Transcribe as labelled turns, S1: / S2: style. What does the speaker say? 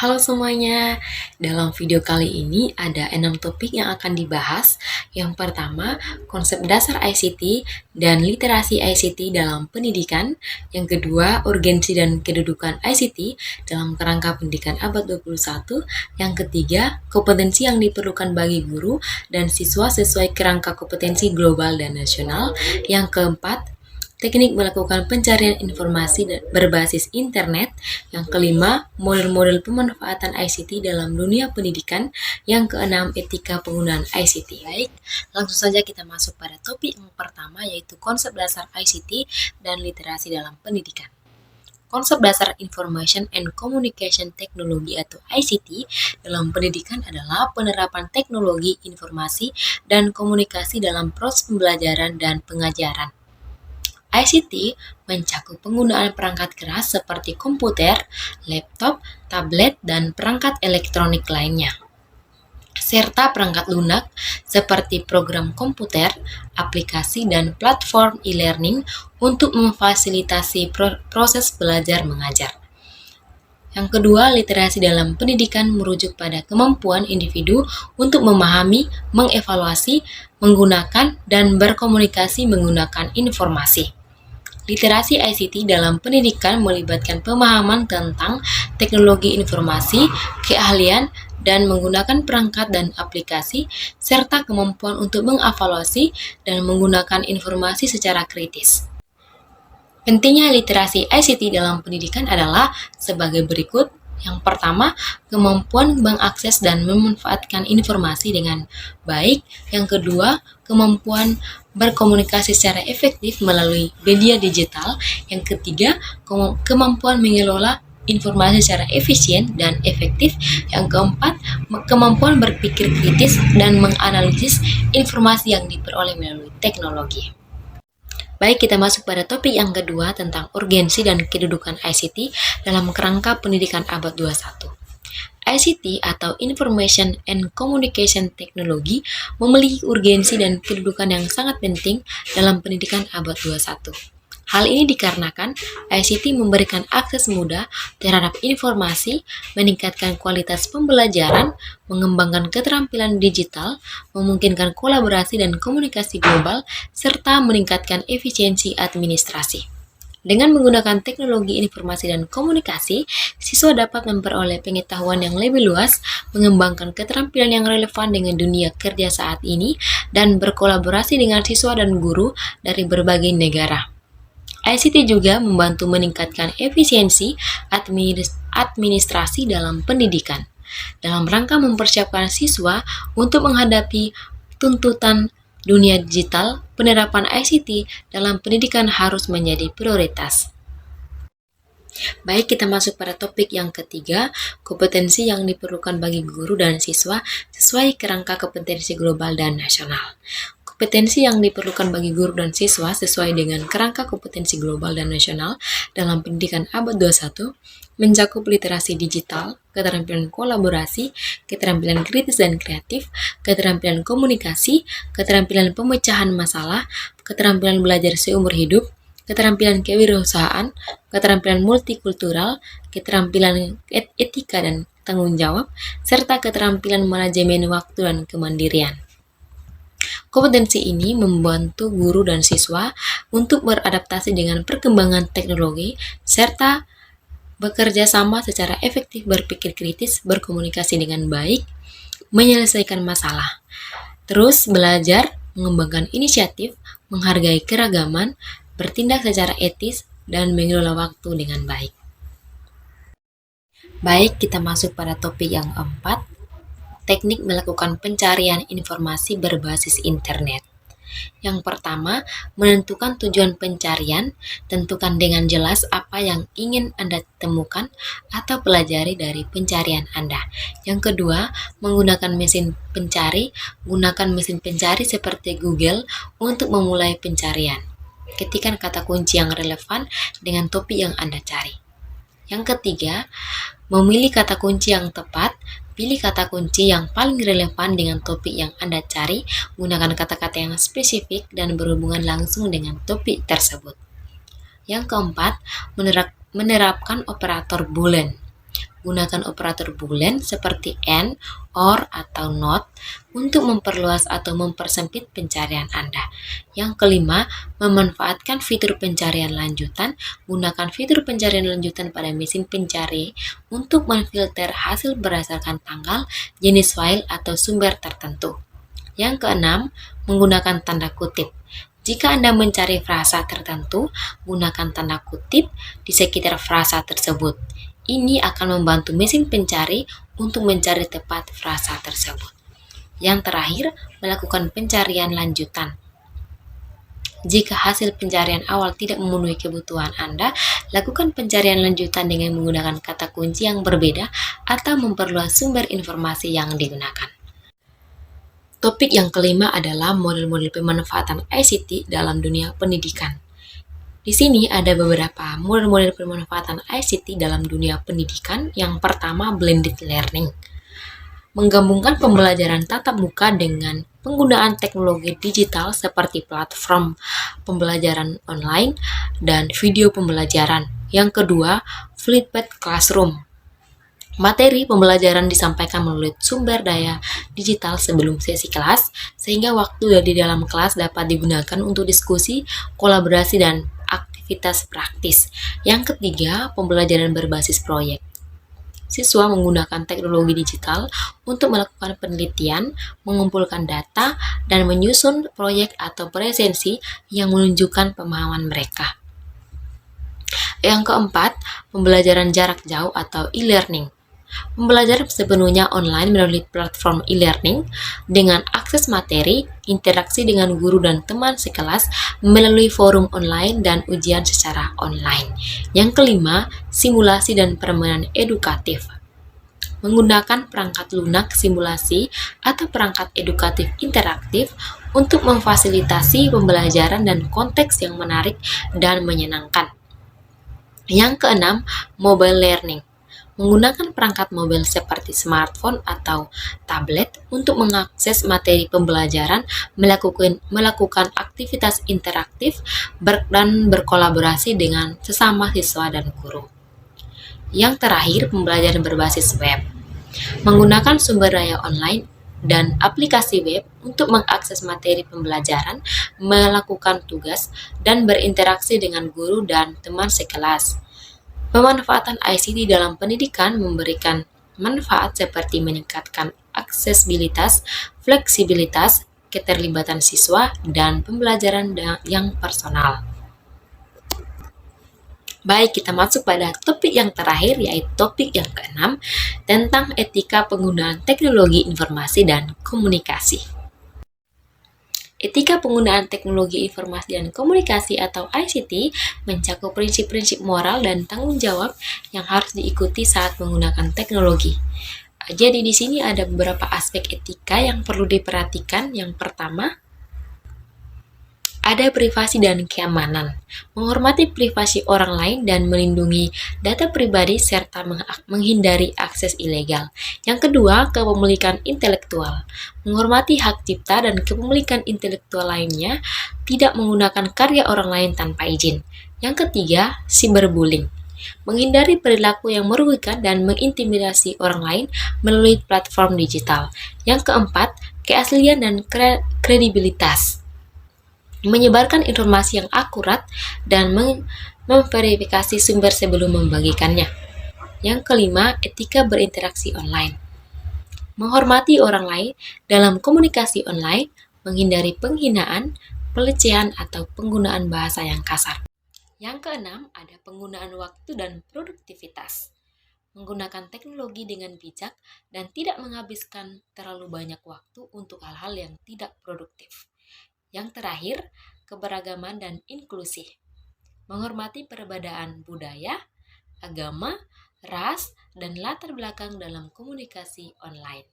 S1: Halo semuanya, dalam video kali ini ada 6 topik yang akan dibahas. Yang pertama, konsep dasar ICT dan literasi ICT dalam pendidikan. Yang kedua, urgensi dan kedudukan ICT dalam kerangka pendidikan abad 21. Yang ketiga, kompetensi yang diperlukan bagi guru dan siswa sesuai kerangka kompetensi global dan nasional. Yang keempat, teknik melakukan pencarian informasi berbasis internet. Yang kelima, model-model pemanfaatan ICT dalam dunia pendidikan. Yang keenam, etika penggunaan ICT. Baik, langsung saja kita masuk pada topik yang pertama, yaitu konsep dasar ICT dan literasi dalam pendidikan. Konsep dasar Information and Communication Technology atau ICT dalam pendidikan adalah penerapan teknologi informasi dan komunikasi dalam proses pembelajaran dan pengajaran. ICT mencakup penggunaan perangkat keras seperti komputer, laptop, tablet, dan perangkat elektronik lainnya, serta perangkat lunak seperti program komputer, aplikasi, dan platform e-learning untuk memfasilitasi proses belajar mengajar. Yang kedua, literasi dalam pendidikan merujuk pada kemampuan individu untuk memahami, mengevaluasi, menggunakan, dan berkomunikasi menggunakan informasi. Literasi ICT dalam pendidikan melibatkan pemahaman tentang teknologi informasi, keahlian, dan menggunakan perangkat dan aplikasi, serta kemampuan untuk mengevaluasi dan menggunakan informasi secara kritis. Pentingnya literasi ICT dalam pendidikan adalah sebagai berikut. Yang pertama, kemampuan mengakses dan memanfaatkan informasi dengan baik. Yang kedua, kemampuan berkomunikasi secara efektif melalui media digital. Yang ketiga, kemampuan mengelola informasi secara efisien dan efektif. Yang keempat, kemampuan berpikir kritis dan menganalisis informasi yang diperoleh melalui teknologi. Baik, kita masuk pada topik yang kedua tentang urgensi dan kedudukan ICT dalam kerangka pendidikan abad 21. ICT atau Information and Communication Technology memiliki urgensi dan kedudukan yang sangat penting dalam pendidikan abad 21. Hal ini dikarenakan ICT memberikan akses mudah terhadap informasi, meningkatkan kualitas pembelajaran, mengembangkan keterampilan digital, memungkinkan kolaborasi dan komunikasi global, serta meningkatkan efisiensi administrasi. Dengan menggunakan teknologi informasi dan komunikasi, siswa dapat memperoleh pengetahuan yang lebih luas, mengembangkan keterampilan yang relevan dengan dunia kerja saat ini, dan berkolaborasi dengan siswa dan guru dari berbagai negara. ICT juga membantu meningkatkan efisiensi administrasi dalam pendidikan, dalam rangka mempersiapkan siswa untuk menghadapi tuntutan dunia digital. Penerapan ICT dalam pendidikan harus menjadi prioritas. Baik, kita masuk pada topik yang ketiga, kompetensi yang diperlukan bagi guru dan siswa sesuai kerangka kompetensi global dan nasional. Kompetensi yang diperlukan bagi guru dan siswa sesuai dengan kerangka kompetensi global dan nasional dalam pendidikan abad 21 mencakup literasi digital, keterampilan kolaborasi, keterampilan kritis dan kreatif, keterampilan komunikasi, keterampilan pemecahan masalah, keterampilan belajar seumur hidup, keterampilan kewirausahaan, keterampilan multikultural, keterampilan etika dan tanggung jawab, serta keterampilan manajemen waktu dan kemandirian. Kompetensi ini membantu guru dan siswa untuk beradaptasi dengan perkembangan teknologi, serta bekerja sama secara efektif, berpikir kritis, berkomunikasi dengan baik, menyelesaikan masalah. Terus belajar, mengembangkan inisiatif, menghargai keragaman, bertindak secara etis, dan mengelola waktu dengan baik. Baik, kita masuk pada topik yang keempat, teknik melakukan pencarian informasi berbasis internet. Yang pertama, menentukan tujuan pencarian. Tentukan dengan jelas apa yang ingin Anda temukan atau pelajari dari pencarian Anda. Yang kedua, menggunakan mesin pencari. Gunakan mesin pencari seperti Google untuk memulai pencarian. Ketikkan kata kunci yang relevan dengan topik yang Anda cari. Yang ketiga, memilih kata kunci yang tepat. Pilih kata kunci yang paling relevan dengan topik yang Anda cari. Gunakan kata-kata yang spesifik dan berhubungan langsung dengan topik tersebut. Yang keempat, menerapkan operator Boolean. Gunakan operator boolean seperti and, or, atau not untuk memperluas atau mempersempit pencarian Anda. Yang kelima, memanfaatkan fitur pencarian lanjutan. Gunakan fitur pencarian lanjutan pada mesin pencari untuk memfilter hasil berdasarkan tanggal, jenis file, atau sumber tertentu. Yang keenam, menggunakan tanda kutip. Jika Anda mencari frasa tertentu, gunakan tanda kutip di sekitar frasa tersebut. Ini akan membantu mesin pencari untuk mencari tepat frasa tersebut. Yang terakhir, melakukan pencarian lanjutan. Jika hasil pencarian awal tidak memenuhi kebutuhan Anda, lakukan pencarian lanjutan dengan menggunakan kata kunci yang berbeda atau memperluas sumber informasi yang digunakan. Topik yang kelima adalah model-model pemanfaatan ICT dalam dunia pendidikan. Di sini ada beberapa model-model pemanfaatan ICT dalam dunia pendidikan. Yang pertama, blended learning. Menggabungkan pembelajaran tatap muka dengan penggunaan teknologi digital seperti platform pembelajaran online dan video pembelajaran. Yang kedua, flipped classroom. Materi pembelajaran disampaikan melalui sumber daya digital sebelum sesi kelas, sehingga waktu di dalam kelas dapat digunakan untuk diskusi, kolaborasi, dan aktivitas praktis. Yang ketiga, pembelajaran berbasis proyek. Siswa menggunakan teknologi digital untuk melakukan penelitian, mengumpulkan data, dan menyusun proyek atau presensi yang menunjukkan pemahaman mereka. Yang keempat, pembelajaran jarak jauh atau e-learning. Pembelajaran sepenuhnya online melalui platform e-learning dengan akses materi, interaksi dengan guru dan teman sekelas melalui forum online dan ujian secara online. Yang kelima, simulasi dan permainan edukatif. Menggunakan perangkat lunak simulasi atau perangkat edukatif interaktif untuk memfasilitasi pembelajaran dan konteks yang menarik dan menyenangkan. Yang keenam, mobile learning. Menggunakan perangkat mobil seperti smartphone atau tablet untuk mengakses materi pembelajaran, melakukan aktivitas interaktif, dan berkolaborasi dengan sesama siswa dan guru. Yang terakhir, pembelajaran berbasis web. Menggunakan sumber daya online dan aplikasi web untuk mengakses materi pembelajaran, melakukan tugas, dan berinteraksi dengan guru dan teman sekelas. Pemanfaatan ICT dalam pendidikan memberikan manfaat seperti meningkatkan aksesibilitas, fleksibilitas, keterlibatan siswa, dan pembelajaran yang personal. Baik, kita masuk pada topik yang terakhir, yaitu topik yang keenam tentang etika penggunaan teknologi informasi dan komunikasi. Etika penggunaan teknologi informasi dan komunikasi atau ICT mencakup prinsip-prinsip moral dan tanggung jawab yang harus diikuti saat menggunakan teknologi. Jadi di sini ada beberapa aspek etika yang perlu diperhatikan. Yang pertama, ada privasi dan keamanan. Menghormati privasi orang lain dan melindungi data pribadi serta menghindari akses ilegal. Yang kedua, kepemilikan intelektual. Menghormati hak cipta dan kepemilikan intelektual lainnya, tidak menggunakan karya orang lain tanpa izin. Yang ketiga, cyberbullying. Menghindari perilaku yang merugikan dan mengintimidasi orang lain melalui platform digital. Yang keempat, keaslian dan kredibilitas. Menyebarkan informasi yang akurat dan memverifikasi sumber sebelum membagikannya. Yang kelima, etika berinteraksi online. Menghormati orang lain dalam komunikasi online, menghindari penghinaan, pelecehan, atau penggunaan bahasa yang kasar. Yang keenam, ada penggunaan waktu dan produktivitas. Menggunakan teknologi dengan bijak dan tidak menghabiskan terlalu banyak waktu untuk hal-hal yang tidak produktif. Yang terakhir, keberagaman dan inklusi. Menghormati perbedaan budaya, agama, ras, dan latar belakang dalam komunikasi online.